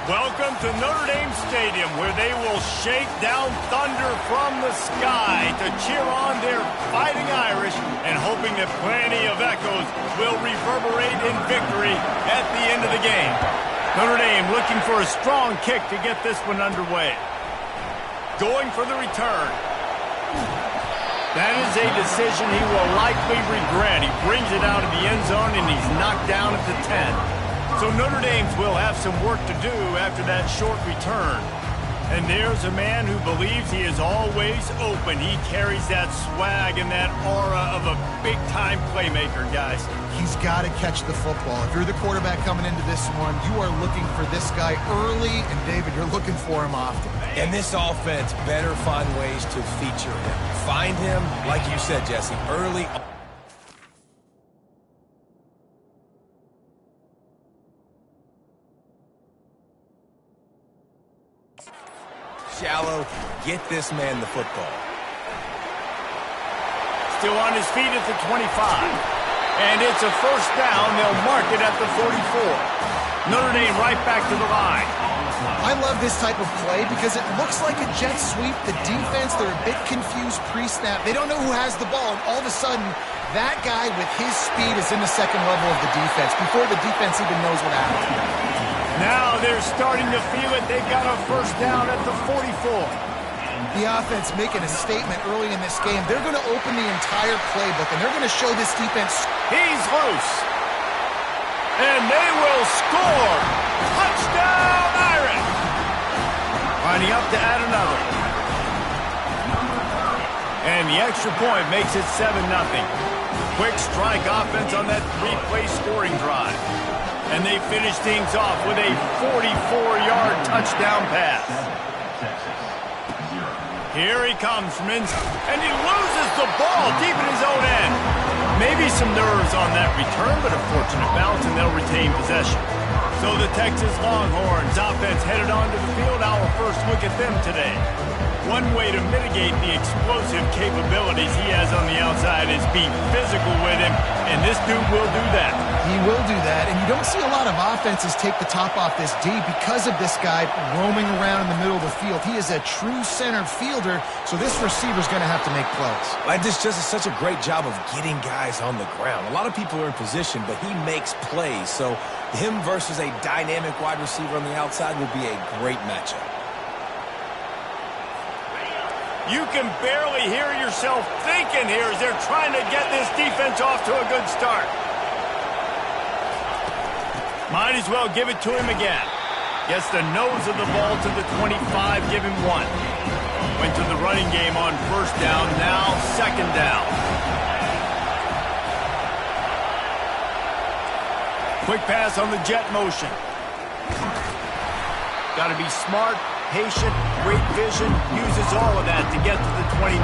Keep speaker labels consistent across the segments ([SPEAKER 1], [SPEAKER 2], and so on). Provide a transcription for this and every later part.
[SPEAKER 1] Welcome to Notre Dame Stadium, where they will shake down thunder from the sky to cheer on their Fighting Irish and hoping that plenty of echoes will reverberate in victory at the end of the game. Notre Dame looking for a strong kick to get this one underway. Going for the return. That is a decision he will likely regret. He brings it out of the end zone and he's knocked down at the 10. So Notre Dame will have some work to do after that short return. And there's a man who believes he is always open. He carries that swag and that aura of a big-time playmaker, guys.
[SPEAKER 2] He's got to catch the football. If you're the quarterback coming into this one, you are looking for this guy early, and David, you're looking for him often.
[SPEAKER 3] And this offense better find ways to feature him. Find him, like you said, Jesse, early. Shallow, get this man the football.
[SPEAKER 1] Still on his feet at the 25. And it's a first down. They'll mark it at the 44. Notre Dame right back to the line.
[SPEAKER 2] I love this type of play because it looks like a jet sweep. The defense, they're a bit confused pre-snap. They don't know who has the ball, and all of a sudden, that guy with his speed is in the second level of the defense before the defense even knows what happened.
[SPEAKER 1] Now they're starting to feel it. They've got a first down at the 44.
[SPEAKER 2] The offense making a statement early in this game. They're going to open the entire playbook, and they're going to show this defense.
[SPEAKER 1] He's loose. And they will score. Touchdown, Irish. Lining up to add another. And the extra point makes it 7-0. Quick strike offense on that three-play scoring drive. And they finish things off with a 44-yard touchdown pass. Here he comes from inside, and he loses the ball deep in his own end. Maybe some nerves on that return, but a fortunate bounce, and they'll retain possession. So the Texas Longhorns offense headed onto the field. Our first look at them today. One way to mitigate the explosive capabilities he has on the outside is be physical with him, and this dude will do that.
[SPEAKER 2] He will do that, and you don't see a lot of offenses take the top off this D because of this guy roaming around in the middle of the field. He is a true center fielder, so this receiver's going to have to make plays.
[SPEAKER 3] This just is such a great job of getting guys on the ground. A lot of people are in position, but he makes plays, so him versus a dynamic wide receiver on the outside will be a great matchup.
[SPEAKER 1] You can barely hear yourself thinking here as they're trying to get this defense off to a good start. Might as well give it to him again. Gets the nose of the ball to the 25, give him 1. Went to the running game on first down, now second down. Quick pass on the jet motion. Got to be smart, patient, great vision, uses all of that to get to the 29.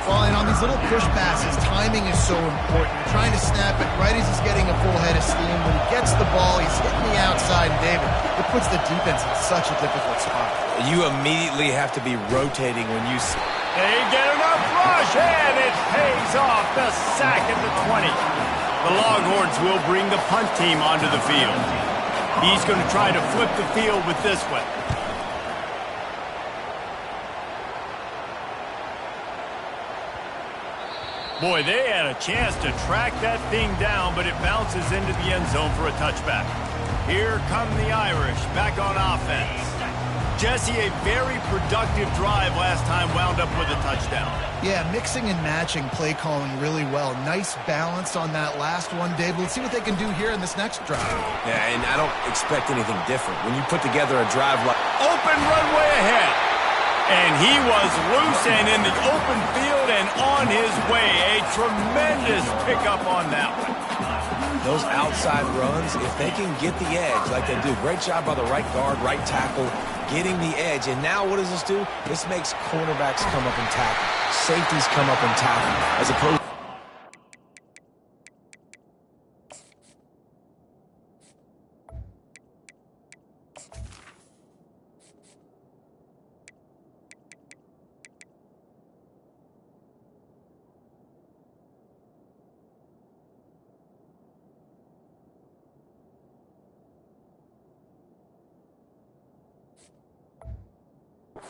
[SPEAKER 2] Well, and on these little push passes, timing is so important. You're trying to snap it right as he's getting a full head of steam. When he gets the ball, he's hitting the outside, and David, it puts the defense in such a difficult spot.
[SPEAKER 3] You immediately have to be rotating when you...
[SPEAKER 1] They get enough rush, and it pays off. The sack at the 20. The Longhorns will bring the punt team onto the field. He's going to try to flip the field with this one. Boy, they had a chance to track that thing down, but it bounces into the end zone for a touchback. Here come the Irish, back on offense. Jesse, a very productive drive last time, wound up with a touchdown.
[SPEAKER 2] Yeah, mixing and matching play calling really well. Nice balance on that last one, Dave. Let's see what they can do here in this next drive.
[SPEAKER 3] Yeah, and I don't expect anything different. When you put together a drive like...
[SPEAKER 1] Open runway ahead. And he was loose and in the open field and on his way. A tremendous pickup on that one.
[SPEAKER 3] Those outside runs, if they can get the edge like they do, great job by the right guard, right tackle, getting the edge. And now what does this do? This makes cornerbacks come up and tackle. Safeties come up and tackle, as opposed to...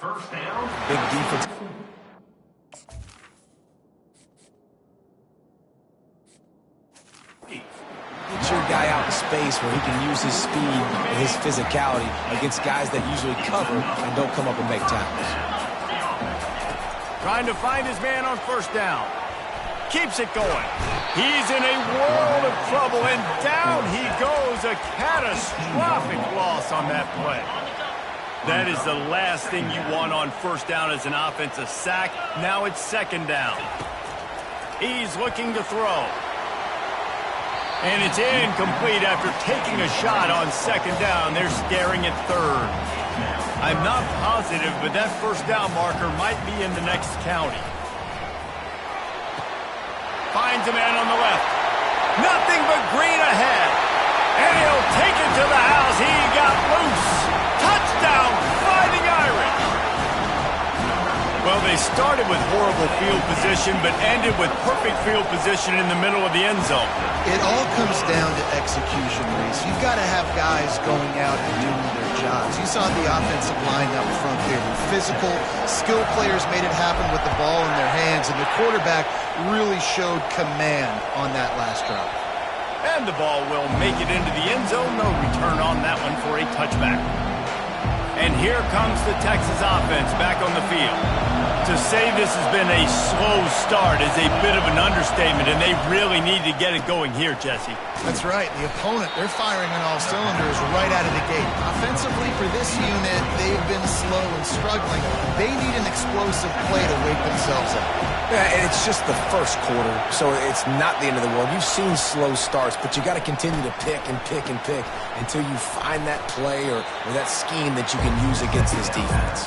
[SPEAKER 3] Big defense. Get your guy out in space where he can use his speed and his physicality against guys that usually cover and don't come up and make tackles.
[SPEAKER 1] Trying to find his man on first down. Keeps it going. He's in a world of trouble, and down he goes. A catastrophic loss on that play. That is the last thing you want on first down as an offensive sack. Now it's second down. He's looking to throw. And it's incomplete after taking a shot on second down. They're staring at third. I'm not positive, but that first down marker might be in the next county. Finds a man on the left. Nothing but green ahead. And he'll take it to the house. He got loose. Touchdown, Fighting Irish. Well, they started with horrible field position, but ended with perfect field position in the middle of the end zone.
[SPEAKER 2] It all comes down to execution, Reese. You've got to have guys going out and doing their jobs. You saw the offensive line up front there. Physical, skilled players made it happen with the ball in their hands, and the quarterback really showed command on that last drive.
[SPEAKER 1] And the ball will make it into the end zone. No return on that one for a touchback. And here comes the Texas offense back on the field. To say this has been a slow start is a bit of an understatement, and they really need to get it going here, Jesse.
[SPEAKER 2] That's right. The opponent, they're firing on all cylinders right out of the gate. Offensively, for this unit, they've been slow and struggling. They need an explosive play to wake themselves up.
[SPEAKER 3] Yeah, and it's just the first quarter, so it's not the end of the world. You've seen slow starts, but you got to continue to pick and pick and pick until you find that play or that scheme that you can use against this defense.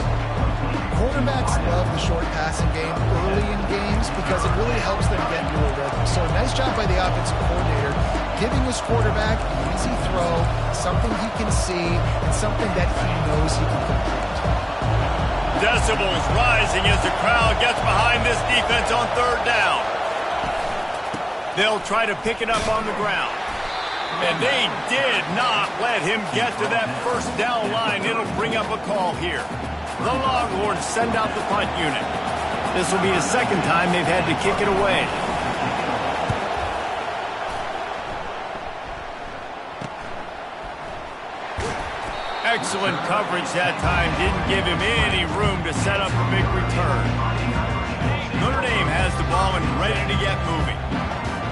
[SPEAKER 2] Quarterbacks love the short passing game early in games because it really helps them get into a rhythm. So nice job by the offensive coordinator giving his quarterback an easy throw, something he can see, and something that he knows he can complete.
[SPEAKER 1] Decibels rising as the crowd gets behind this defense on third down. They'll try to pick it up on the ground. And they did not let him get to that first down line. It'll bring up a call here. The Longhorns send out the punt unit. This will be the second time they've had to kick it away. Excellent coverage that time. Didn't give him any room to set up a big return. Notre Dame has the ball and ready to get moving.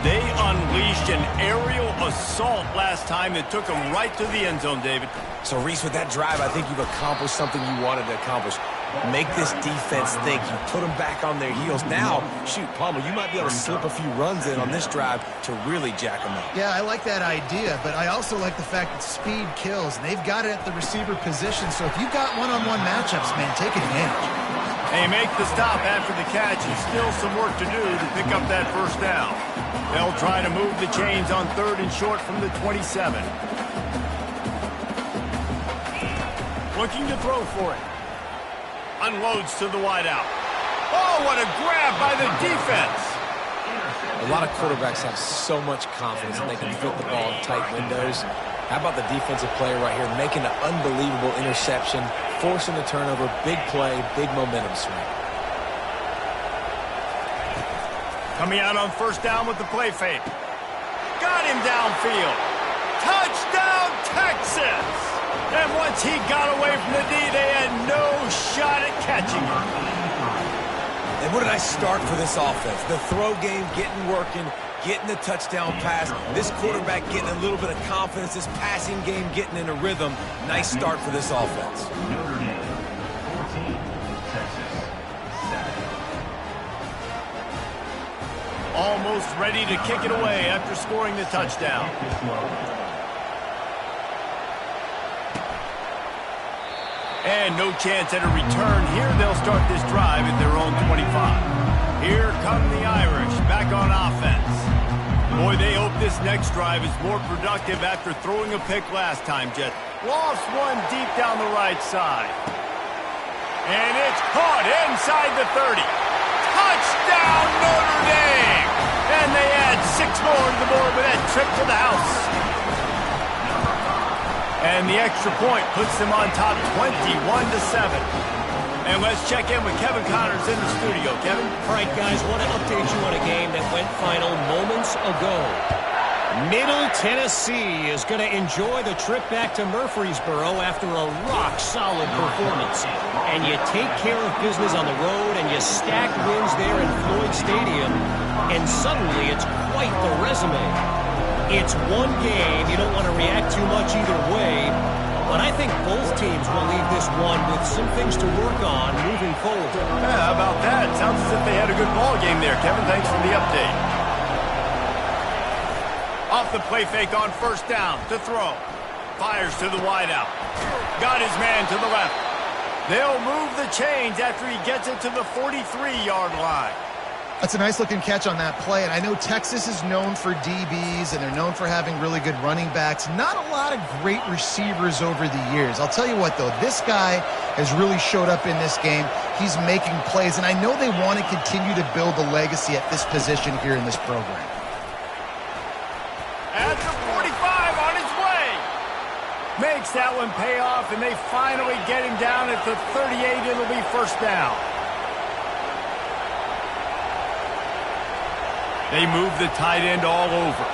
[SPEAKER 1] They unleashed an aerial assault last time that took them right to the end zone, David.
[SPEAKER 3] So, Reese, with that drive, I think you've accomplished something you wanted to accomplish. Make this defense think. You put them back on their heels. Now, shoot, Palmer, you might be able to slip a few runs in on this drive to really jack them up.
[SPEAKER 2] Yeah, I like that idea, but I also like the fact that speed kills, and they've got it at the receiver position. So if you've got one-on-one matchups, man, take advantage.
[SPEAKER 1] They make the stop after the catch, and still some work to do to pick up that first down. They'll try to move the chains on third and short from the 27. Looking to throw for it. Unloads to the wideout. Oh, what a grab by the defense.
[SPEAKER 3] A lot of quarterbacks have so much confidence that they can fit the ball in tight windows. How about the defensive player right here making an unbelievable interception, forcing a turnover, big play, big momentum swing.
[SPEAKER 1] Coming out on first down with the play fake. Got him downfield. Touchdown, Texas! And once he got away from the D, they had no shot at catching him.
[SPEAKER 3] And what a nice start for this offense. The throw game getting working, getting the touchdown pass. This quarterback getting a little bit of confidence. This passing game getting in a rhythm. Nice start for this offense.
[SPEAKER 4] Notre Dame, 14, Texas, 7.
[SPEAKER 1] Almost ready to kick it away after scoring the touchdown. And no chance at a return here. They'll start this drive at their own 25. Here come the Irish back on offense. Boy, they hope this next drive is more productive after throwing a pick last time, Jet. Lost one deep down the right side. And it's caught inside the 30. Touchdown, Notre Dame! And they add 6 more to the board with that trip to the house. And the extra point puts them on top 21-7. And let's check in with Kevin Connors in the studio. Kevin?
[SPEAKER 5] All right, guys, want to update you on a game that went final moments ago. Middle Tennessee is going to enjoy the trip back to Murfreesboro after a rock-solid performance. And you take care of business on the road, and you stack wins there in Floyd Stadium, and suddenly it's quite the resume. It's one game. You don't want to react too much either way, but I think both teams will leave this one with some things to work on moving forward.
[SPEAKER 1] Yeah, how about that? Sounds as if they had a good ball game there, Kevin. Thanks for the update. Off the play fake on first down to throw. Fires to the wideout. Got his man to the left. They'll move the chains after he gets it to the 43-yard line.
[SPEAKER 2] That's a nice-looking catch on that play, and I know Texas is known for DBs, and they're known for having really good running backs. Not a lot of great receivers over the years. I'll tell you what, though, this guy has really showed up in this game. He's making plays, and I know they want to continue to build a legacy at this position here in this program.
[SPEAKER 1] At the 45 on his way. Makes that one pay off, and they finally get him down at the 38. It'll be first down. They move the tight end all over.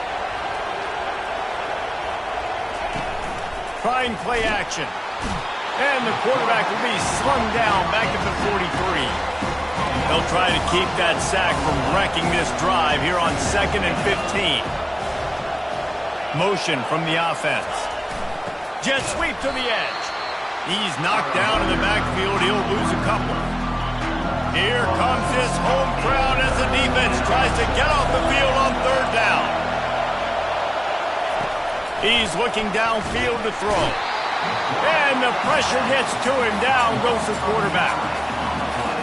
[SPEAKER 1] Trying play action. And the quarterback will be slung down back at the 43. They'll try to keep that sack from wrecking this drive here on 2nd and 15. Motion from the offense. Jet sweep to the edge. He's knocked down in the backfield. He'll lose a couple. Here comes this home crowd as the defense tries to get off the field on third down. He's looking downfield to throw. And the pressure gets to him. Down goes the quarterback.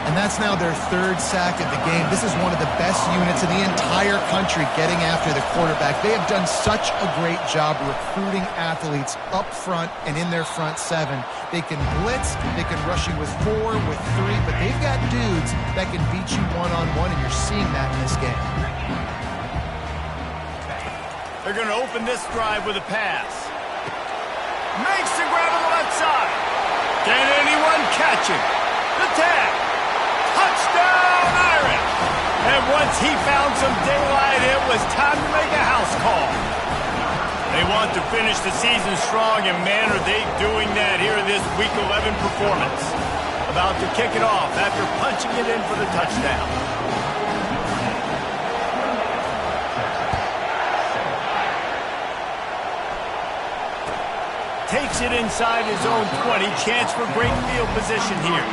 [SPEAKER 2] And that's now their third sack of the game. This is one of the best units in the entire country getting after the quarterback. They have done such a great job recruiting athletes up front and in their front seven. They can blitz, they can rush you with 4, with 3, but they've got dudes that can beat you one-on-one, and you're seeing that in this game.
[SPEAKER 1] They're going to open this drive with a pass. Makes the grab on the left side. Can anyone catch him? The tag. Touchdown, Irish! And once he found some daylight, it was time to make a house call. They want to finish the season strong, and man, are they doing that here in this Week 11 performance. About to kick it off after punching it in for the touchdown. Takes it inside his own 20. Chance for great field position here.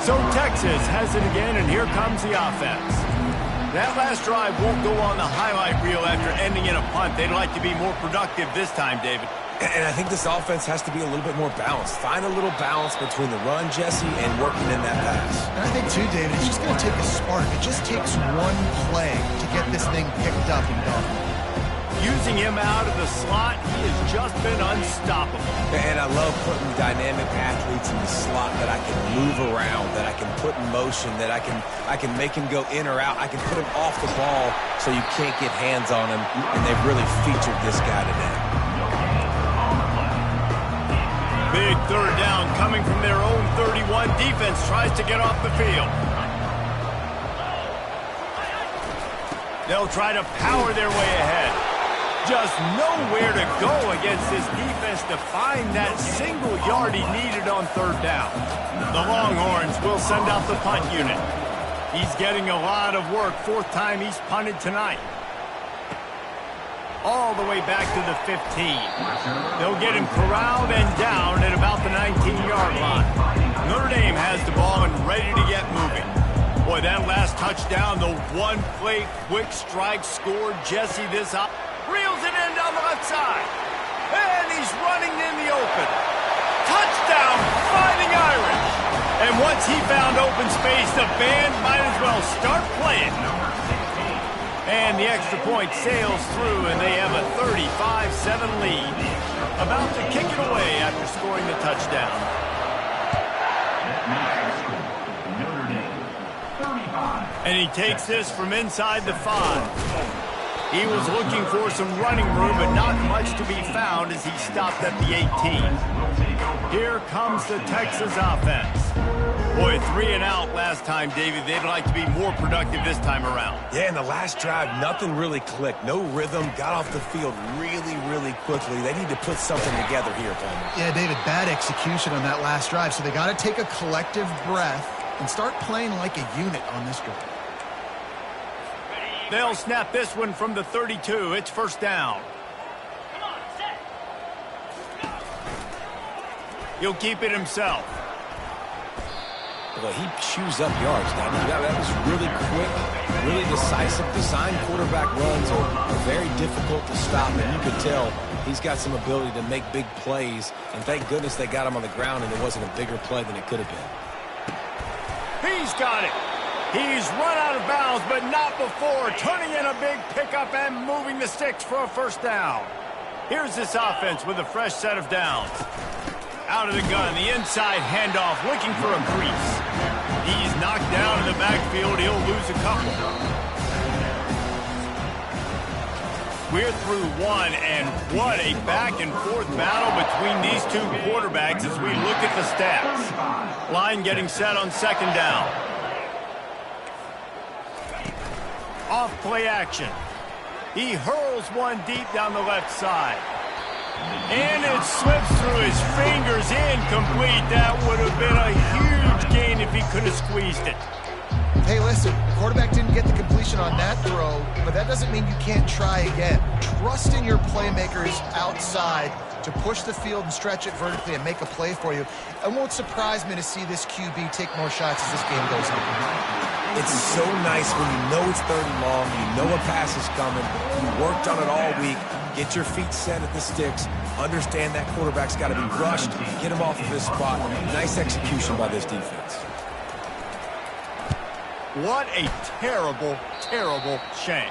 [SPEAKER 1] So Texas has it again, and here comes the offense. That last drive won't go on the highlight reel after ending in a punt. They'd like to be more productive this time, David.
[SPEAKER 3] And I think this offense has to be a little bit more balanced. Find a little balance between the run, Jesse, and working in that pass.
[SPEAKER 2] And I think, too, David, it's just going to take a spark. It just takes one play to get this thing picked up and going.
[SPEAKER 1] Using him out of the slot, he has just been unstoppable.
[SPEAKER 3] And I love putting dynamic athletes in the slot that I can move around, that I can put in motion, that I can make him go in or out. I can put him off the ball so you can't get hands on him, and they've really featured this guy today.
[SPEAKER 1] Big third down coming from their own 31. Defense tries to get off the field. They'll try to power their way ahead. Just nowhere to go against this defense to find that single yard he needed on third down. The Longhorns will send out the punt unit. He's getting a lot of work. 4th time he's punted tonight. All the way back to the 15. They'll get him corralled and down at about the 19-yard line. Notre Dame has the ball and ready to get moving. Boy, that last touchdown, the one-play quick strike scored Jesse this up. Reels it in down the left side. And he's running in the open. Touchdown, Fighting Irish. And once he found open space, the band might as well start playing. And the extra point sails through, and they have a 35-7 lead. About to kick it away after scoring the touchdown. And he takes this from inside the 5. He was looking for some running room, but not much to be found as he stopped at the 18. Here comes the Texas offense. Boy, 3 and out last time, David. They'd like to be more productive this time around.
[SPEAKER 3] Yeah, in the last drive, nothing really clicked. No rhythm, got off the field really, really quickly. They need to put something together here, Palmer.
[SPEAKER 2] Yeah, David, bad execution on that last drive, so they got to take a collective breath and start playing like a unit on this drive.
[SPEAKER 1] They'll snap this one from the 32. It's first down. He'll keep it himself.
[SPEAKER 3] Well, he chews up yards. Now, that was really quick, really decisive. Design quarterback runs are very difficult to stop, and you could tell he's got some ability to make big plays. And thank goodness they got him on the ground, and it wasn't a bigger play than it could have been.
[SPEAKER 1] He's got it. He's run out of bounds, but not before. Turning in a big pickup and moving the sticks for a first down. Here's this offense with a fresh set of downs. Out of the gun, the inside handoff, looking for a crease. He's knocked down in the backfield. He'll lose a couple. We're through one, and what a back-and-forth battle between these two quarterbacks as we look at the stats. Line getting set on second down. Off play action. He hurls one deep down the left side. And it slips through his fingers, incomplete. That would have been a huge gain if he could have squeezed it.
[SPEAKER 2] Hey, listen, the quarterback didn't get the completion on that throw, but that doesn't mean you can't try again. Trust in your playmakers outside to push the field and stretch it vertically and make a play for you. It won't surprise me to see this QB take more shots as this game goes on.
[SPEAKER 3] It's so nice when you know it's 3rd and long, you know a pass is coming, you worked on it all week, get your feet set at the sticks, understand that quarterback's got to be rushed, get him off of this spot. Nice execution by this defense.
[SPEAKER 1] What a terrible, terrible shame.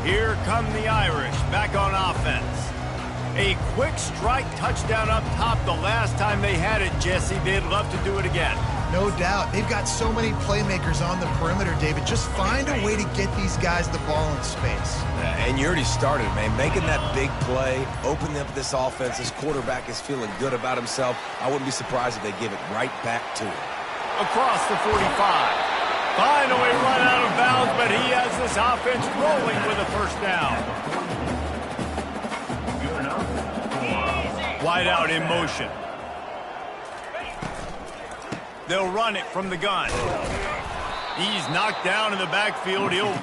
[SPEAKER 1] Here come the Irish back on offense. A quick strike touchdown up top the last time they had it, Jesse. They'd love to do it again.
[SPEAKER 2] No doubt. They've got so many playmakers on the perimeter, David. Just find a way to get these guys the ball in space.
[SPEAKER 3] And you already started, man. Making that big play, opening up this offense. This quarterback is feeling good about himself. I wouldn't be surprised if they give it right back to him.
[SPEAKER 1] Across the 45. Finally run out of bounds, but he has this offense rolling with a first down. Wide out in motion. They'll run it from the gun. He's knocked down in the backfield. He'll...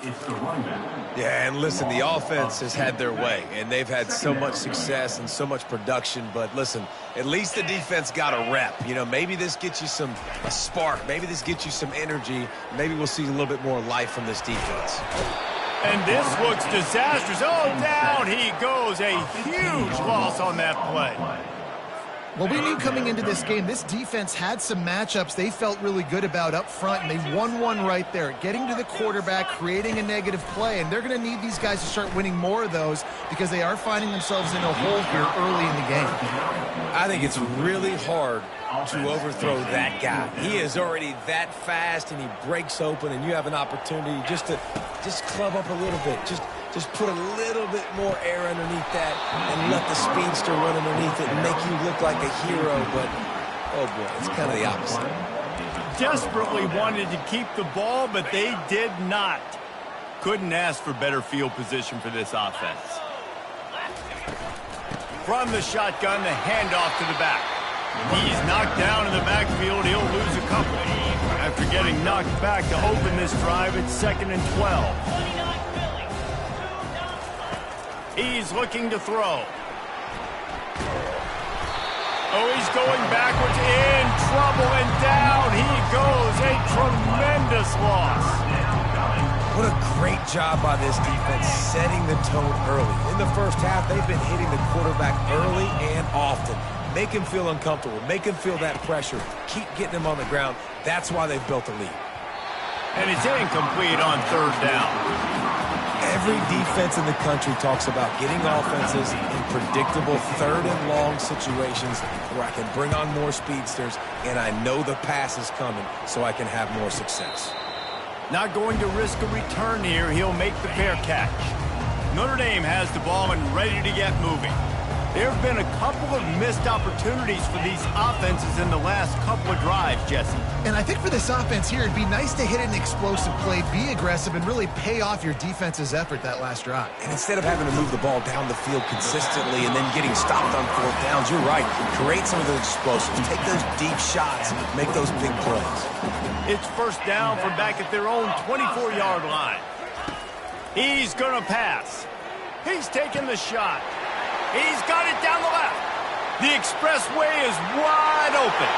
[SPEAKER 4] It's the running back.
[SPEAKER 3] Yeah, and listen, the offense has had their way, and they've had so much success and so much production. But listen, at least the defense got a rep. You know, maybe this gets you a spark. Maybe this gets you some energy. Maybe we'll see a little bit more life from this defense.
[SPEAKER 1] And this looks disastrous. Oh, down he goes. A huge loss on that play.
[SPEAKER 2] Well, we knew coming into this game, this defense had some matchups they felt really good about up front, and they won one right there, getting to the quarterback, creating a negative play, and they're going to need these guys to start winning more of those because they are finding themselves in a hole here early in the game.
[SPEAKER 3] I think it's really hard to overthrow that guy. He is already that fast, and he breaks open, and you have an opportunity just to club up a little bit, just put a little bit more air underneath that and let the speedster run underneath it and make you look like a hero. But, oh boy, it's kind of the opposite.
[SPEAKER 1] Desperately wanted to keep the ball, but they did not. Couldn't ask for better field position for this offense. From the shotgun, the handoff to the back. He's knocked down in the backfield. He'll lose a couple. After getting knocked back to open this drive, it's 2nd and 12. He's looking to throw. Oh, he's going backwards, in trouble, and down he goes. A tremendous loss.
[SPEAKER 3] What a great job by this defense setting the tone early. In the first half, they've been hitting the quarterback early and often. Make him feel uncomfortable. Make him feel that pressure. Keep getting him on the ground. That's why they've built a lead.
[SPEAKER 1] And it's incomplete on third down.
[SPEAKER 3] Every defense in the country talks about getting offenses in predictable third and long situations where I can bring on more speedsters and I know the pass is coming so I can have more success.
[SPEAKER 1] Not going to risk a return here. He'll make the fair catch. Notre Dame has the ball and ready to get moving. There have been a couple of missed opportunities for these offenses in the last couple of drives, Jesse.
[SPEAKER 2] And I think for this offense here, it'd be nice to hit an explosive play, be aggressive, and really pay off your defense's effort that last drive.
[SPEAKER 3] And instead of having to move the ball down the field consistently and then getting stopped on fourth downs, you're right. Create some of those explosives. Take those deep shots. Make those big plays.
[SPEAKER 1] It's first down from back at their own 24-yard line. He's going to pass. He's taking the shot. He's got it down the left. The expressway is wide open.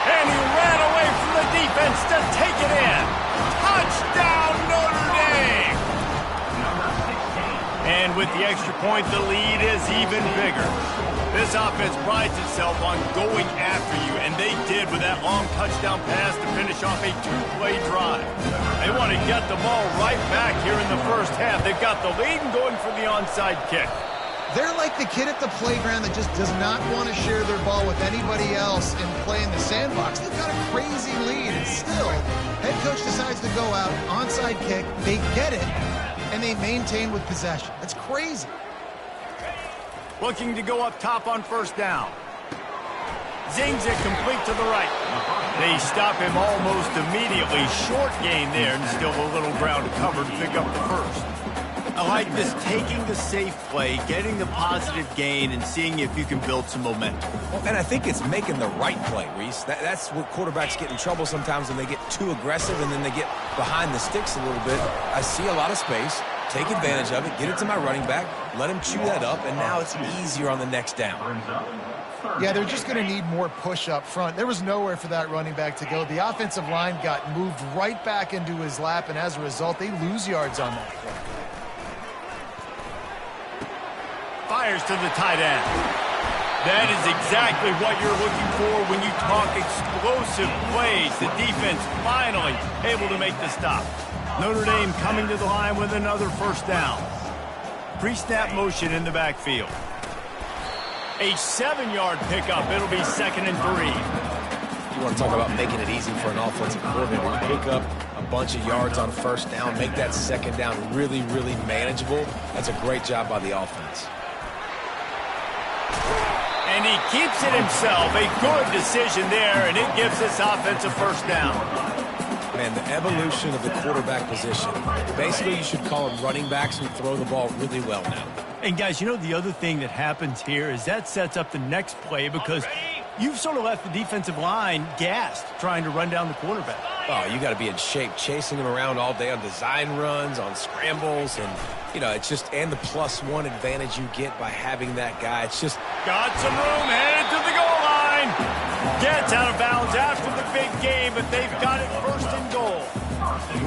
[SPEAKER 1] And he ran away from the defense to take it in. Touchdown, Notre Dame! And with the extra point, the lead is even bigger. This offense prides itself on going after you, and they did with that long touchdown pass to finish off a two-play drive. They want to get the ball right back here in the first half. They've got the lead and going for the onside kick.
[SPEAKER 2] They're like the kid at the playground that just does not want to share their ball with anybody else and play in the sandbox. They've got a crazy lead, and still, head coach decides to go out, onside kick, they get it, and they maintain with possession. That's crazy.
[SPEAKER 1] Looking to go up top on first down. Zings it complete to the right. They stop him almost immediately. Short gain there, and still a little ground to cover to pick up the first. I like this, taking the safe play, getting the positive gain, and seeing if you can build some momentum.
[SPEAKER 3] Well, and I think it's making the right play, Reese. That's where quarterbacks get in trouble sometimes when they get too aggressive and then they get behind the sticks a little bit. I see a lot of space. Take advantage of it. Get it to my running back. Let him chew that up, and now it's easier on the next down.
[SPEAKER 2] Yeah, they're just going to need more push up front. There was nowhere for that running back to go. The offensive line got moved right back into his lap, and as a result, they lose yards on that play.
[SPEAKER 1] Fires to the tight end. That is exactly what you're looking for when you talk explosive plays. The defense finally able to make the stop. Notre Dame coming to the line with another first down. Pre-snap motion in the backfield. A 7-yard pickup. It'll be 2nd and 3.
[SPEAKER 3] You want to talk about making it easy for an offensive coordinator. You pick up a bunch of yards on first down, make that second down really, really manageable. That's a great job by the offense.
[SPEAKER 1] And he keeps it himself. A good decision there, and it gives this offense a first down.
[SPEAKER 3] Man, the evolution of the quarterback position. Basically, you should call them running backs who throw the ball really well now.
[SPEAKER 1] And, guys, you know the other thing that happens here is that sets up the next play because you've sort of left the defensive line gassed trying to run down the quarterback.
[SPEAKER 3] Oh, you got to be in shape, chasing him around all day on design runs, on scrambles, and, you know, it's just, and the +1 advantage you get by having that guy. It's just...
[SPEAKER 1] Got some room, headed to the goal line. Gets out of bounds after the big game, but they've got it first and goal.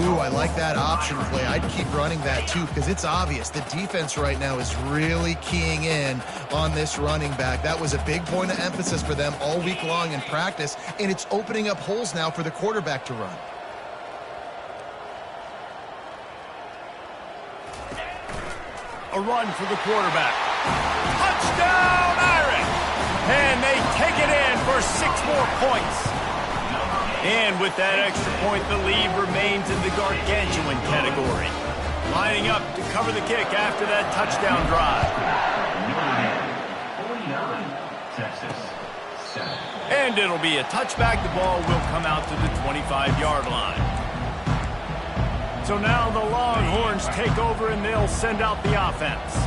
[SPEAKER 2] Ooh, I like that option play. I'd keep running that, too, because it's obvious. The defense right now is really keying in on this running back. That was a big point of emphasis for them all week long in practice, and it's opening up holes now for the quarterback to run.
[SPEAKER 1] A run for the quarterback. Touchdown, Irish! And they take it in for 6 more points. And with that extra point, the lead remains in the gargantuan category. Lining up to cover the kick after that touchdown drive.
[SPEAKER 4] 49, Texas.
[SPEAKER 1] And it'll be a touchback. The ball will come out to the 25-yard line. So now the Longhorns take over and they'll send out the offense.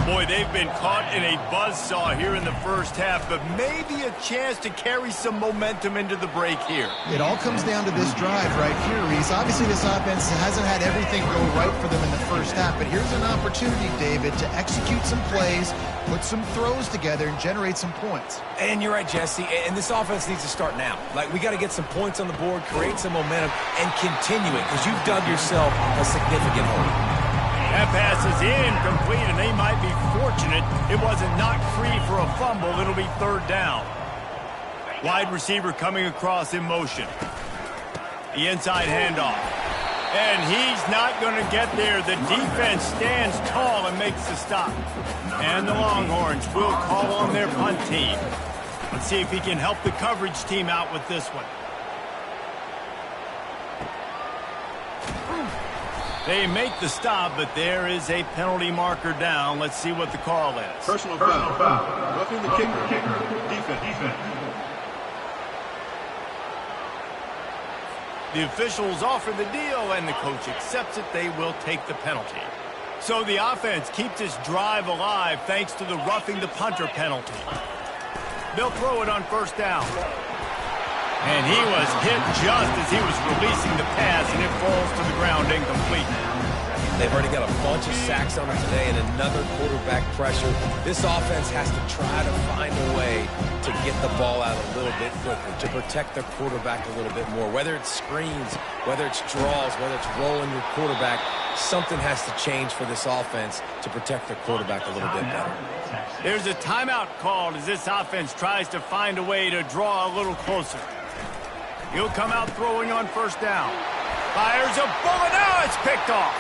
[SPEAKER 1] Boy, they've been caught in a buzzsaw here in the first half, but maybe a chance to carry some momentum into the break here.
[SPEAKER 2] It all comes down to this drive right here, Reese. Obviously, this offense hasn't had everything go right for them in the first half, but here's an opportunity, David, to execute some plays, put some throws together, and generate some points.
[SPEAKER 3] And you're right, Jesse, and this offense needs to start now. Like, we got to get some points on the board, create some momentum, and continue it, because you've dug yourself a significant hole.
[SPEAKER 1] That pass is incomplete, and they might be fortunate it wasn't knocked free for a fumble. It'll be 3rd down. Wide receiver coming across in motion. The inside handoff. And he's not going to get there. The defense stands tall and makes the stop. And the Longhorns will call on their punt team. Let's see if he can help the coverage team out with this one. They make the stop, but there is a penalty marker down. Let's see what the call is.
[SPEAKER 6] Personal foul. Roughing the kicker. Defense.
[SPEAKER 1] The officials offer the deal, and the coach accepts it. They will take the penalty. So the offense keeps this drive alive thanks to the roughing the punter penalty. They'll throw it on first down. And he was hit just as he was releasing the pass, and it falls to the ground incomplete.
[SPEAKER 3] They've already got a bunch of sacks on them today and another quarterback pressure. This offense has to try to find a way to get the ball out a little bit quicker, to protect their quarterback a little bit more. Whether it's screens, whether it's draws, whether it's rolling your quarterback, something has to change for this offense to protect their quarterback a little bit better.
[SPEAKER 1] There's a timeout called as this offense tries to find a way to draw a little closer. He'll come out throwing on first down. Fires a bullet. Now it's picked off.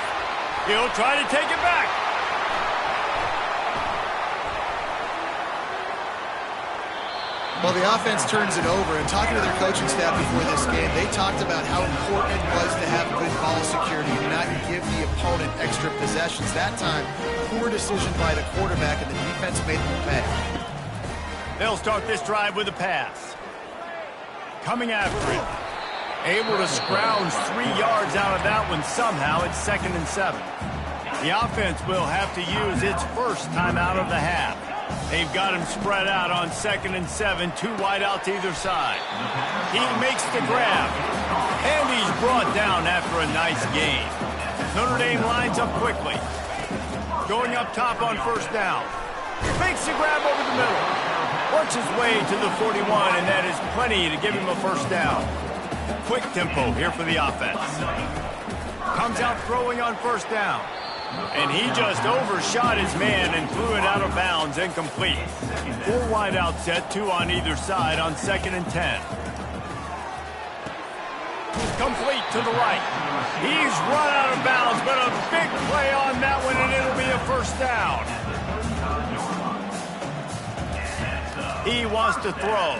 [SPEAKER 1] He'll try to take it back.
[SPEAKER 2] Well, the offense turns it over, and talking to their coaching staff before this game, they talked about how important it was to have good ball security and not give the opponent extra possessions. That time, poor decision by the quarterback, and the defense made them pay.
[SPEAKER 1] They'll start this drive with a pass. Coming after it. Able to scrounge 3 yards out of that one somehow. It's 2nd and 7. The offense will have to use its first timeout of the half. They've got him spread out on 2nd and 7, 2 wideouts either side. He makes the grab, and he's brought down after a nice gain. Notre Dame lines up quickly. Going up top on first down. Makes the grab over the middle. Works his way to the 41, and that is plenty to give him a first down. Quick tempo here for the offense. Comes out throwing on first down. And he just overshot his man and threw it out of bounds, incomplete. 4 wideout set, 2 on either side on 2nd and 10. Complete to the right. He's run out of bounds, but a big play on that one, and it'll be a first down. He wants to throw.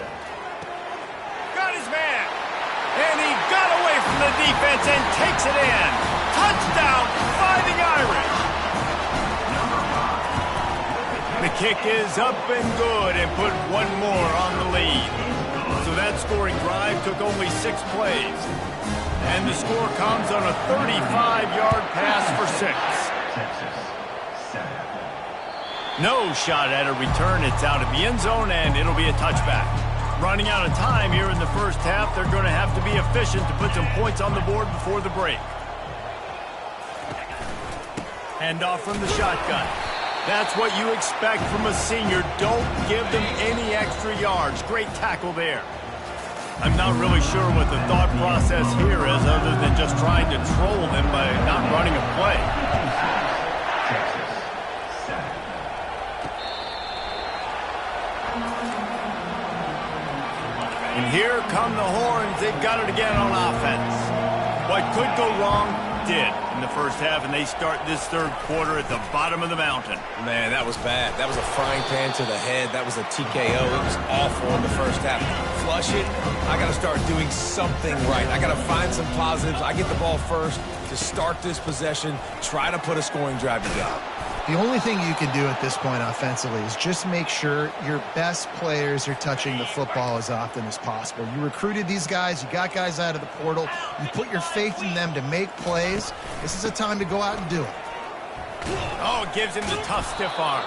[SPEAKER 1] Got his man. And he got away from the defense and takes it in. Touchdown, Fighting Irish. The kick is up and good and put one more on the lead. So that scoring drive took only 6 plays. And the score comes on a 35-yard pass for 6. No shot at a return. It's out of the end zone, and it'll be a touchback. Running out of time here in the first half. They're going to have to be efficient to put some points on the board before the break. Hand off from the shotgun. That's what you expect from a senior. Don't give them any extra yards. Great tackle there. I'm not really sure what the thought process here is other than just trying to troll them by not running a play. And here come the horns. They've got it again on offense. What could go wrong did in the first half, and they start this third quarter at the bottom of the mountain.
[SPEAKER 3] Man, that was bad. That was a frying pan to the head. That was a TKO. It was awful in the first half. Flush it. I got to start doing something right. I got to find some positives. I get the ball first to start this possession, try to put a scoring drive together.
[SPEAKER 2] The only thing you can do at this point offensively is just make sure your best players are touching the football as often as possible. You recruited these guys. You got guys out of the portal. You put your faith in them to make plays. This is a time to go out and do it.
[SPEAKER 1] Oh, it gives him the tough, stiff arm.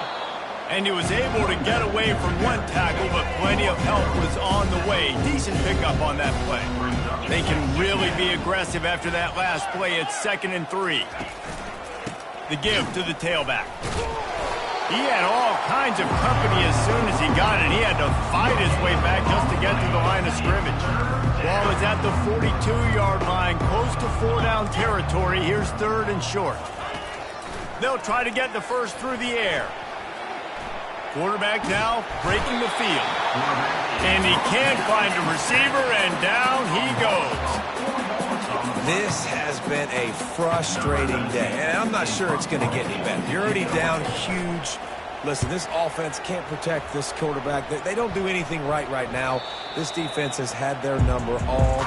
[SPEAKER 1] And he was able to get away from one tackle, but plenty of help was on the way. Decent pickup on that play. They can really be aggressive after that last play. It's 2nd and 3. The give to the tailback. He had all kinds of company as soon as he got it. He had to fight his way back just to get to the line of scrimmage. Ball is at the 42-yard line, close to 4-down territory. Here's 3rd and short. They'll try to get the first through the air. Quarterback now breaking the field. And he can't find a receiver, and down he goes.
[SPEAKER 3] This has been a frustrating day, and I'm not sure it's going to get any better. You're already down huge. Listen, this offense can't protect this quarterback. They don't do anything right now. This defense has had their number all.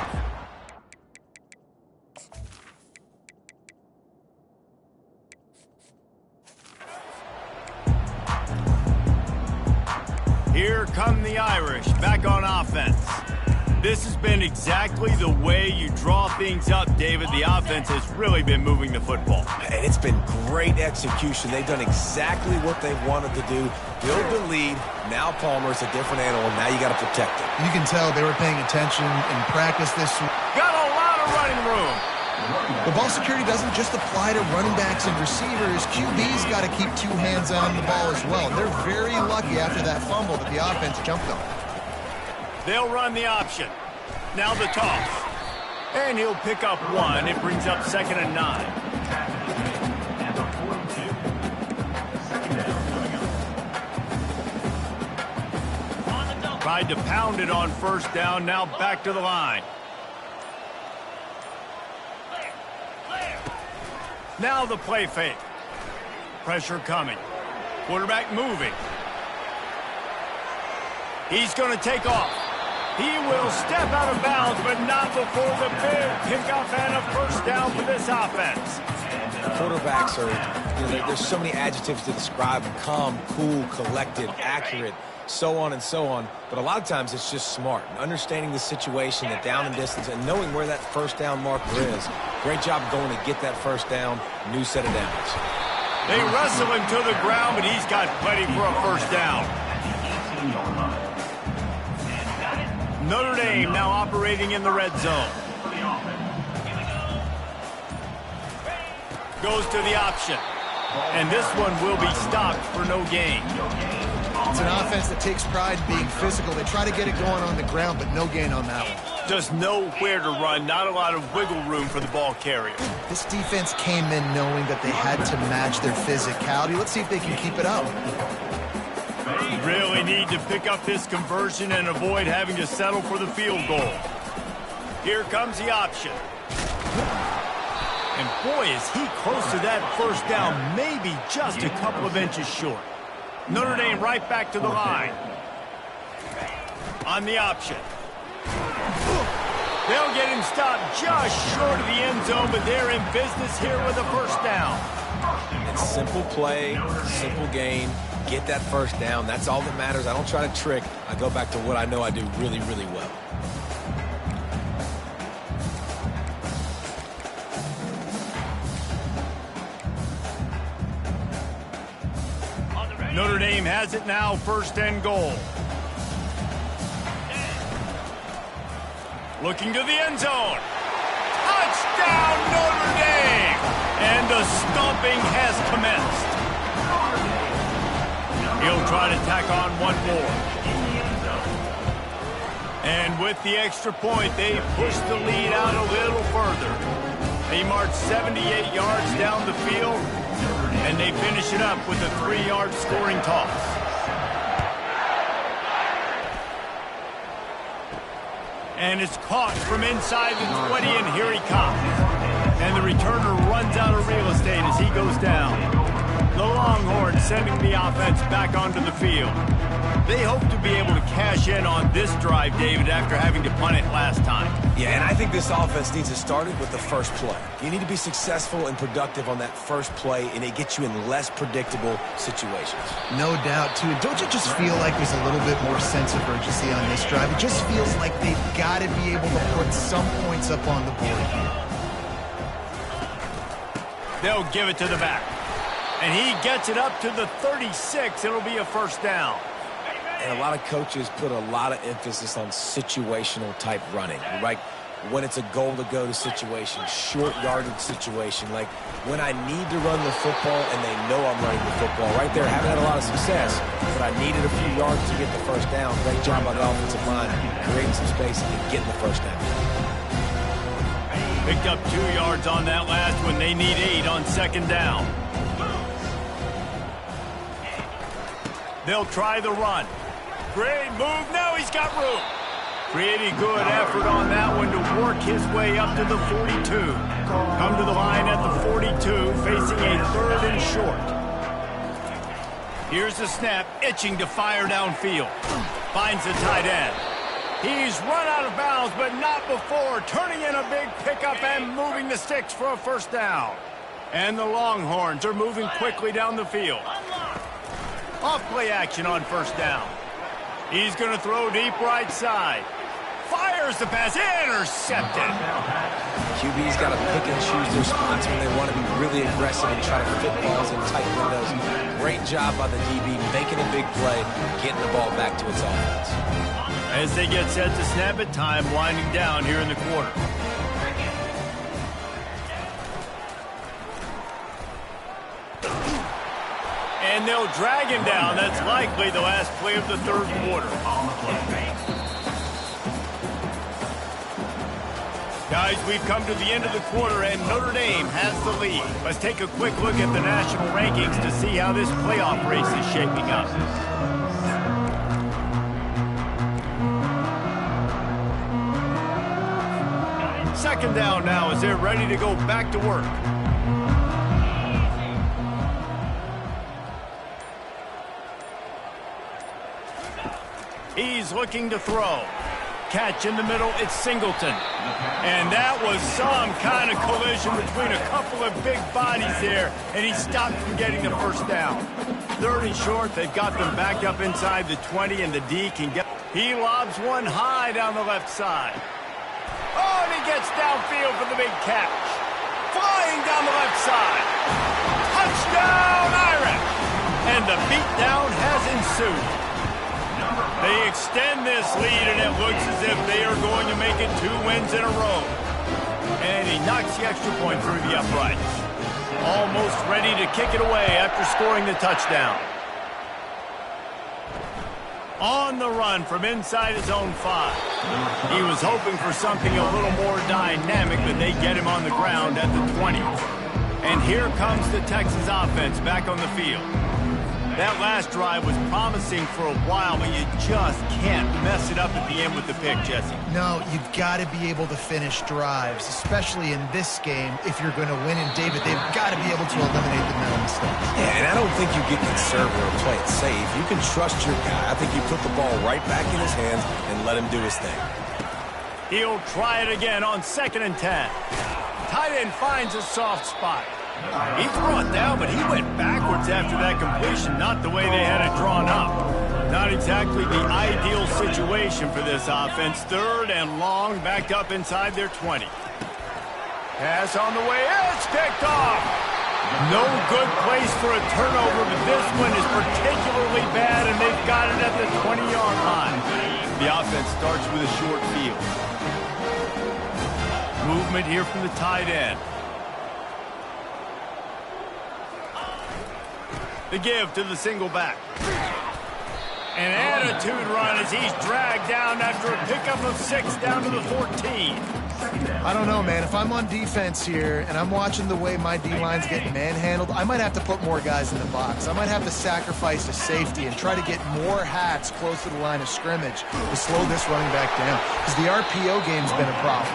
[SPEAKER 1] Here come the Irish, back on offense. This has been exactly the way you draw things up, David. The offense has really been moving the football.
[SPEAKER 3] And it's been great execution. They've done exactly what they wanted to do. Build the lead. Now Palmer's a different animal. Now you got to protect him.
[SPEAKER 2] You can tell they were paying attention in practice this week.
[SPEAKER 1] Got a lot of running room.
[SPEAKER 2] The ball security doesn't just apply to running backs and receivers. QB's got to keep two hands on the ball as well. They're very lucky after that fumble that the offense jumped on.
[SPEAKER 1] They'll run the option. Now the toss. And he'll pick up one. It brings up 2nd and 9. Tried to pound it on 1st down. Now back to the line. Now the play fake. Pressure coming. Quarterback moving. He's going to take off. He will step out of bounds, but not before the big pickup and a 1st down for this offense.
[SPEAKER 3] Quarterbacks are, there's so many adjectives to describe them. Calm, cool, collected, accurate, so on and so on. But a lot of times it's just smart. Understanding the situation, the down and distance, and knowing where that 1st down marker is. Great job going to get that 1st down. New set of downs.
[SPEAKER 1] They wrestle him to the ground, but he's got plenty for a 1st down. Notre Dame now operating in the red zone. Goes to the option. And this one will be stopped for no gain.
[SPEAKER 2] It's an offense that takes pride in being physical. They try to get it going on the ground, but no gain on that one.
[SPEAKER 1] Just nowhere to run. Not a lot of wiggle room for the ball carrier.
[SPEAKER 2] This defense came in knowing that they had to match their physicality. Let's see if they can keep it up.
[SPEAKER 1] Really need to pick up this conversion and avoid having to settle for the field goal. Here comes the option. And boy, is he close to that 1st down, maybe just a couple of inches short. Notre Dame right back to the line. On the option. They'll get him stopped just short of the end zone, but they're in business here with a 1st down.
[SPEAKER 3] It's simple play, simple gain. Get that 1st down. That's all that matters. I don't try to trick. I go back to what I know I do really, really well.
[SPEAKER 1] Notre Dame has it now, 1st and goal. Looking to the end zone. Touchdown, Notre Dame! And the stomping has commenced. He'll try to tack on one more. And with the extra point, they push the lead out a little further. They march 78 yards down the field, and they finish it up with a 3-yard scoring toss. And it's caught from inside the 20, and here he comes. And the returner runs out of real estate as he goes down. The Longhorns sending the offense back onto the field. They hope to be able to cash in on this drive, David, after having to punt it last time.
[SPEAKER 3] Yeah, and I think this offense needs to start it with the 1st play. You need to be successful and productive on that 1st play, and it gets you in less predictable situations.
[SPEAKER 2] No doubt, too. Don't you just feel like there's a little bit more sense of urgency on this drive? It just feels like they've got to be able to put some points up on the board here.
[SPEAKER 1] They'll give it to the back. And he gets it up to the 36. It'll be a 1st down.
[SPEAKER 3] And a lot of coaches put a lot of emphasis on situational type running, right? When it's a goal to go to situation, short yardage situation, like when I need to run the football and they know I'm running the football. Right there, haven't had a lot of success, but I needed a few yards to get the 1st down. Great job by the offensive line, creating some space and getting the 1st down.
[SPEAKER 1] Picked up 2 yards on that last one. They need 8 on 2nd down. They'll try the run. Great move. Now he's got room. Pretty good effort on that one to work his way up to the 42. Come to the line at the 42, facing a 3rd and short. Here's the snap, itching to fire downfield. Finds the tight end. He's run out of bounds, but not before turning in a big pickup and moving the sticks for a 1st down. And the Longhorns are moving quickly down the field. Off play action on 1st down. He's going to throw deep right side. Fires the pass, intercepted.
[SPEAKER 3] QB's got to pick and choose their spots when they want to be really aggressive and try to fit balls in tight windows. Great job by the DB, making a big play, getting the ball back to its offense.
[SPEAKER 1] As they get set to snap it, time winding down here in the quarter. And they'll drag him down. That's likely the last play of the 3rd quarter. Guys, we've come to the end of the quarter, and Notre Dame has the lead. Let's take a quick look at the national rankings to see how this playoff race is shaping up. Second down now as they're ready to go back to work. He's looking to throw. Catch in the middle, it's Singleton. And that was some kind of collision between a couple of big bodies there, and he stopped from getting the 1st down. 3rd and short, they've got them backed up inside the 20, and the D can get... He lobs one high down the left side. Oh, and he gets downfield for the big catch. Flying down the left side. Touchdown, Irish! And the beatdown has ensued. They extend this lead, and it looks as if they are going to make it 2 wins in a row. And he knocks the extra point through the uprights. Almost ready to kick it away after scoring the touchdown. On the run from inside his own 5. He was hoping for something a little more dynamic, but they get him on the ground at the 20. And here comes the Texas offense back on the field. That last drive was promising for a while, but you just can't mess it up at the end with the pick, Jesse.
[SPEAKER 2] No, you've got to be able to finish drives, especially in this game. If you're going to win, and David, they've got to be able to eliminate the mental mistakes.
[SPEAKER 3] Yeah, and I don't think you get conservative or play it safe. You can trust your guy. I think you put the ball right back in his hands and let him do his thing.
[SPEAKER 1] He'll try it again on 2nd and 10. Tight end finds a soft spot. He's brought down, but he went backwards after that completion, not the way they had it drawn up. Not exactly the ideal situation for this offense. 3rd and long, backed up inside their 20. Pass on the way, it's picked off. No good place for a turnover, but this one is particularly bad, and they've got it at the 20-yard line. The offense starts with a short field. Movement here from the tight end. The give to the single back. An attitude run as he's dragged down after a pickup of 6 down to the 14.
[SPEAKER 2] I don't know, man. If I'm on defense here and I'm watching the way my D-line's getting manhandled, I might have to put more guys in the box. I might have to sacrifice a safety and try to get more hats close to the line of scrimmage to slow this running back down, because the RPO game's been a problem.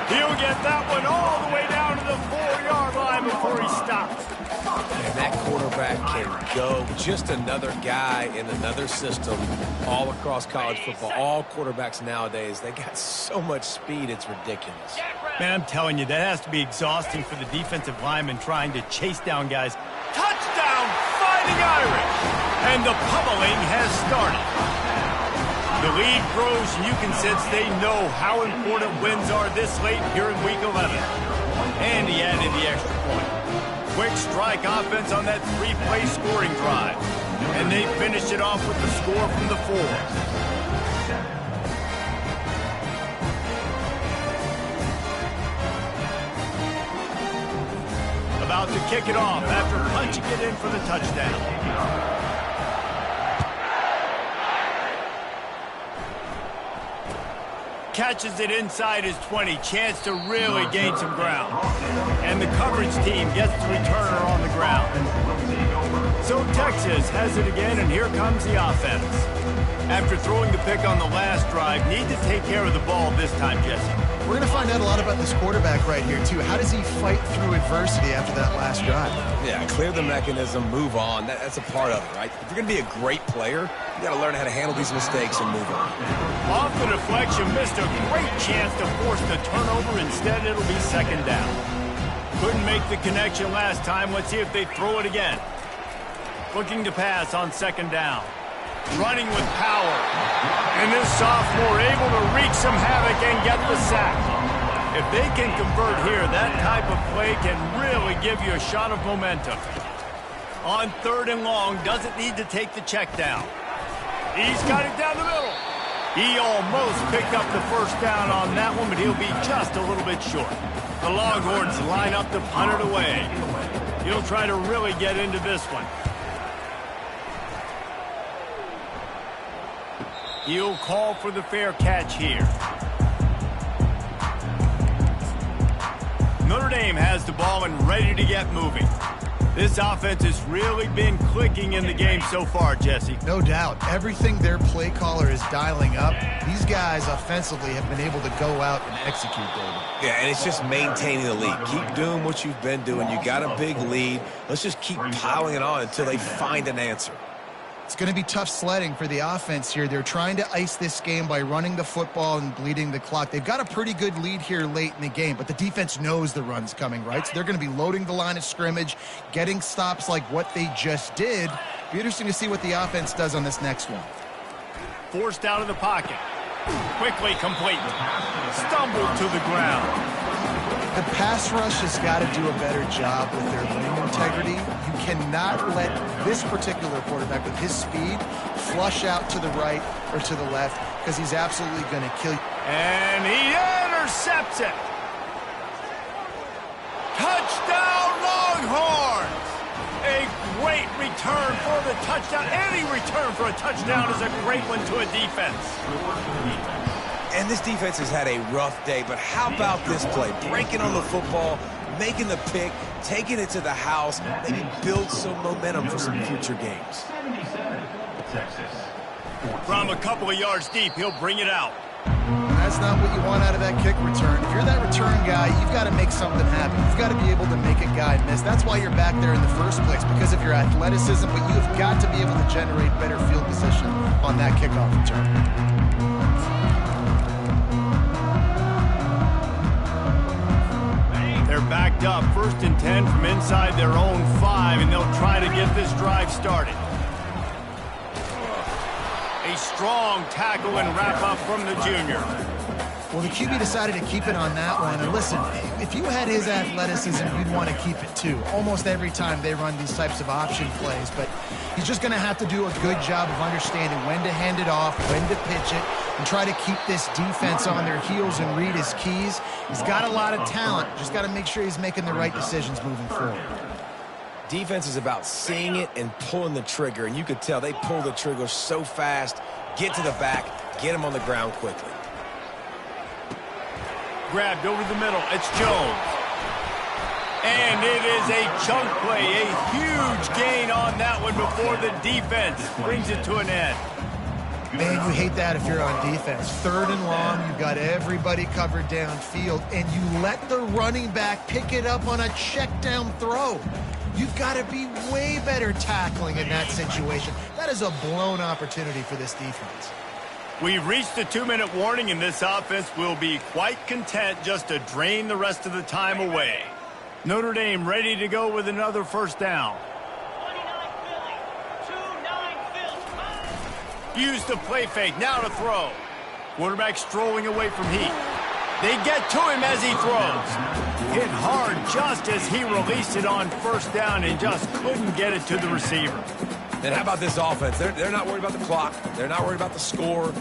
[SPEAKER 1] He'll get that one all the way down to the 4-yard line before he stops.
[SPEAKER 3] And that quarterback can go. Just another guy in another system all across college football. All quarterbacks nowadays, they got so much speed, it's ridiculous.
[SPEAKER 1] Man, I'm telling you, that has to be exhausting for the defensive lineman trying to chase down guys. Touchdown, Fighting Irish! And the pummeling has started. The lead grows, and you can sense they know how important wins are this late here in Week 11. And he added the extra point. Quick strike offense on that 3-play scoring drive. And they finished it off with the score from the 4. About to kick it off after punching it in for the touchdown. Catches it inside his 20. Chance to really gain some ground. And the coverage team gets the returner on the ground. So Texas has it again, and here comes the offense. After throwing the pick on the last drive, need to take care of the ball this time, Jesse.
[SPEAKER 2] We're going to find out a lot about this quarterback right here, too. How does he fight through adversity after that last drive?
[SPEAKER 3] Yeah, clear the mechanism, move on. That's a part of it, right? If you're going to be a great player, you got to learn how to handle these mistakes and move on.
[SPEAKER 1] Off the deflection, missed a great chance to force the turnover. Instead, it'll be second down. Couldn't make the connection last time. Let's see if they throw it again. Looking to pass on second down. Running with power. And this sophomore able to wreak some havoc and get the sack. If they can convert here, that type of play can really give you a shot of momentum. On 3rd and long, doesn't need to take the check down. He's got it down the middle. He almost picked up the first down on that one, but he'll be just a little bit short. The Longhorns line up to punt it away. He'll try to really get into this one. He'll call for the fair catch here. Notre Dame has the ball and ready to get moving. This offense has really been clicking in the game so far, Jesse.
[SPEAKER 2] No doubt. Everything their play caller is dialing up, these guys offensively have been able to go out and execute, David.
[SPEAKER 3] Yeah, and it's just maintaining the lead. Keep doing what you've been doing. You got a big lead. Let's just keep piling it on until they find an answer.
[SPEAKER 2] It's going to be tough sledding for the offense here. They're trying to ice this game by running the football and bleeding the clock. They've got a pretty good lead here late in the game, but the defense knows the run's coming, right? So they're going to be loading the line of scrimmage, getting stops like what they just did. Be interesting to see what the offense does on this next one.
[SPEAKER 1] Forced out of the pocket. Quickly complete. Stumbled to the ground.
[SPEAKER 2] The pass rush has got to do a better job with their lane integrity. You cannot let this particular quarterback with his speed flush out to the right or to the left because he's absolutely going to kill you.
[SPEAKER 1] And he intercepts it. Touchdown Longhorns! A great return for the touchdown. Any return for a touchdown is a great one to a defense.
[SPEAKER 3] And this defense has had a rough day, but how about this play? Breaking on the football, making the pick, taking it to the house, maybe build some momentum for some future games.
[SPEAKER 1] From a couple of yards deep, he'll bring it out.
[SPEAKER 2] That's not what you want out of that kick return. If you're that return guy, you've got to make something happen. You've got to be able to make a guy miss. That's why you're back there in the first place, because of your athleticism, but you've got to be able to generate better field position on that kickoff return.
[SPEAKER 1] They're backed up, 1st and 10 from inside their own 5, and they'll try to get this drive started. A strong tackle and wrap-up from the junior.
[SPEAKER 2] Well, the QB decided to keep it on that one. And listen, if you had his athleticism, you'd want to keep it too. Almost every time they run these types of option plays. But he's just going to have to do a good job of understanding when to hand it off, when to pitch it, and try to keep this defense on their heels and read his keys. He's got a lot of talent. Just got to make sure he's making the right decisions moving forward.
[SPEAKER 3] Defense is about seeing it and pulling the trigger, and you could tell they pull the trigger so fast, get to the back, get him on the ground quickly.
[SPEAKER 1] Grabbed over the middle. It's Jones. And it is a chunk play. A huge gain on that one before the defense brings it to an end.
[SPEAKER 2] Man, you hate that if you're on defense. 3rd and long, you've got everybody covered downfield, and you let the running back pick it up on a check down throw. You've got to be way better tackling in that situation. That is a blown opportunity for this defense.
[SPEAKER 1] We've reached the 2-minute warning, and this offense will be quite content just to drain the rest of the time away. Notre Dame ready to go with another first down. Use the play fake, now to throw. Quarterback strolling away from heat. They get to him as he throws. Hit hard just as he released it on first down and just couldn't get it to the receiver.
[SPEAKER 3] And how about this offense? They're not worried about the clock. They're not worried about the score.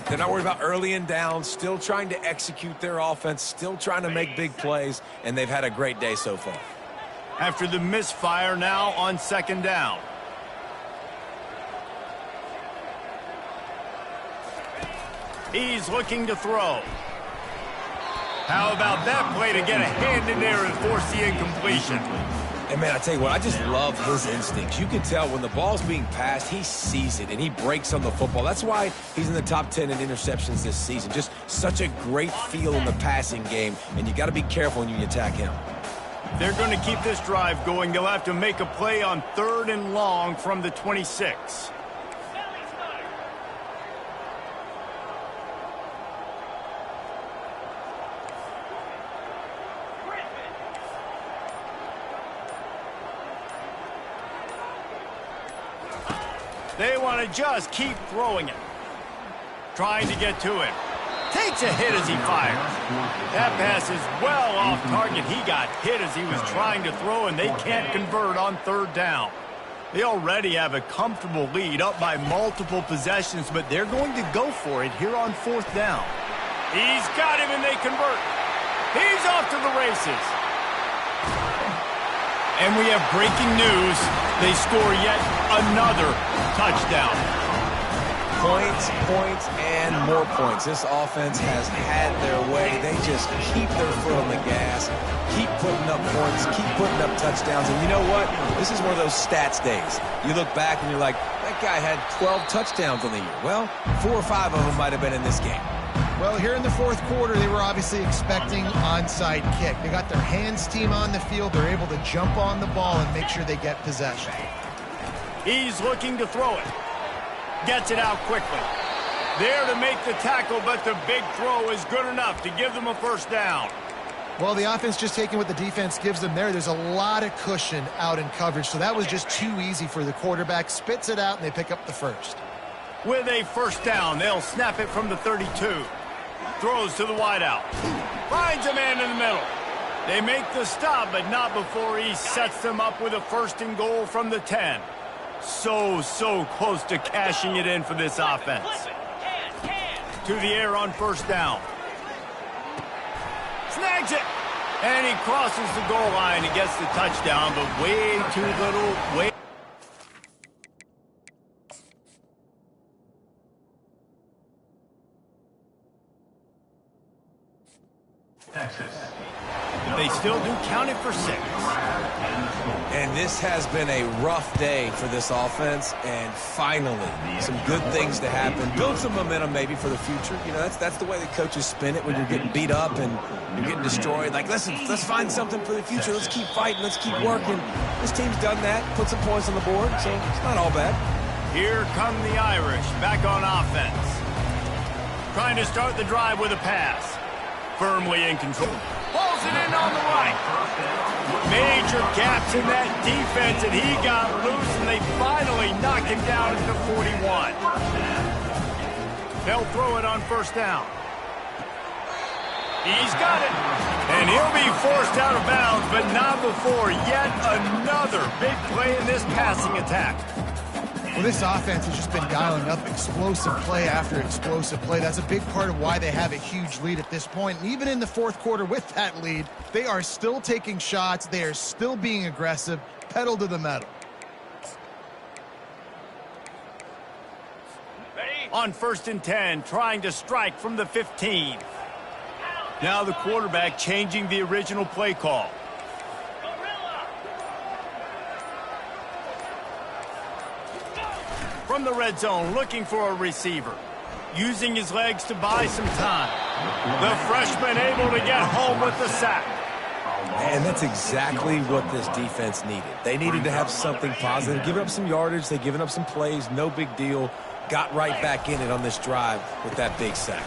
[SPEAKER 3] They're not worried about early and down. Still trying to execute their offense. Still trying to make big plays. And they've had a great day so far.
[SPEAKER 1] After the misfire, now on second down. He's looking to throw. How about that play to get a hand in there and force the incompletion?
[SPEAKER 3] And, man, I tell you what, I just love his instincts. You can tell when the ball's being passed, he sees it, and he breaks on the football. That's why he's in the top 10 in interceptions this season. Just such a great feel in the passing game, and you got to be careful when you attack him.
[SPEAKER 1] They're going to keep this drive going. They'll have to make a play on 3rd and long from the 26. They want to just keep throwing it. Trying to get to it. Takes a hit as he fires. That pass is well off target. He got hit as he was trying to throw, and they can't convert on 3rd down. They already have a comfortable lead up by multiple possessions, but they're going to go for it here on 4th down. He's got him, and they convert. He's off to the races. And we have breaking news. They score yet another touchdown.
[SPEAKER 3] Points, points, and more points. This offense has had their way. They just keep their foot on the gas, keep putting up points, keep putting up touchdowns. And you know what? This is one of those stats days. You look back and you're like, that guy had 12 touchdowns on the year. Well, 4 or 5 of them might have been in this game.
[SPEAKER 2] Well, here in the 4th quarter, they were obviously expecting onside kick. They got their hands team on the field. They're able to jump on the ball and make sure they get possession.
[SPEAKER 1] He's looking to throw it. Gets it out quickly. There to make the tackle, but the big throw is good enough to give them a 1st down.
[SPEAKER 2] Well, the offense just taking what the defense gives them there. There's a lot of cushion out in coverage, so that was just too easy for the quarterback. Spits it out, and they pick up the 1st.
[SPEAKER 1] With a 1st down, they'll snap it from the 32. Throws to the wideout. Finds a man in the middle. They make the stop, but not before he sets them up with a 1st and goal from the 10. So close to cashing it in for this offense. To the air on 1st down. Snags it. And he crosses the goal line and gets the touchdown, but way too little, way... They still do count it for 6.
[SPEAKER 3] And this has been a rough day for this offense, and finally, some good things to happen. Build some momentum maybe for the future. You know, that's the way the coaches spin it when you're getting beat up and you're getting destroyed. Like, listen, let's find something for the future. Let's keep fighting. Let's keep working. This team's done that, put some points on the board, so it's not all bad.
[SPEAKER 1] Here come the Irish back on offense. Trying to start the drive with a pass. Firmly in control. Pulls it in on the right. Major gaps in that defense, and he got loose, and they finally knock him down at the 41. They'll throw it on 1st down. He's got it. And he'll be forced out of bounds, but not before yet another big play in this passing attack.
[SPEAKER 2] Well, this offense has just been dialing up explosive play after explosive play. That's a big part of why they have a huge lead at this point. And even in the 4th quarter with that lead, they are still taking shots. They are still being aggressive, pedal to the metal.
[SPEAKER 1] Ready? On 1st and 10, trying to strike from the 15. Now the quarterback changing the original play call. From the red zone, looking for a receiver. Using his legs to buy some time. The freshman able to get home with the sack.
[SPEAKER 3] And that's exactly what this defense needed. They needed to have something positive. Giving up some yardage, they've given up some plays, no big deal. Got right back in it on this drive with that big sack.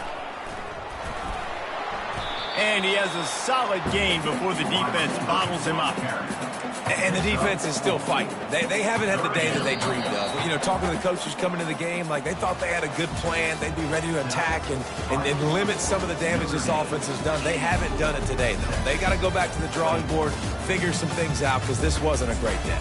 [SPEAKER 1] And he has a solid gain before the defense bottles him up.
[SPEAKER 3] And the defense is still fighting. They haven't had the day that they dreamed of. You know, talking to the coaches coming to the game, like they thought they had a good plan. They'd be ready to attack and limit some of the damage this offense has done. They haven't done it today, though. They got to go back to the drawing board, figure some things out, because this wasn't a great day.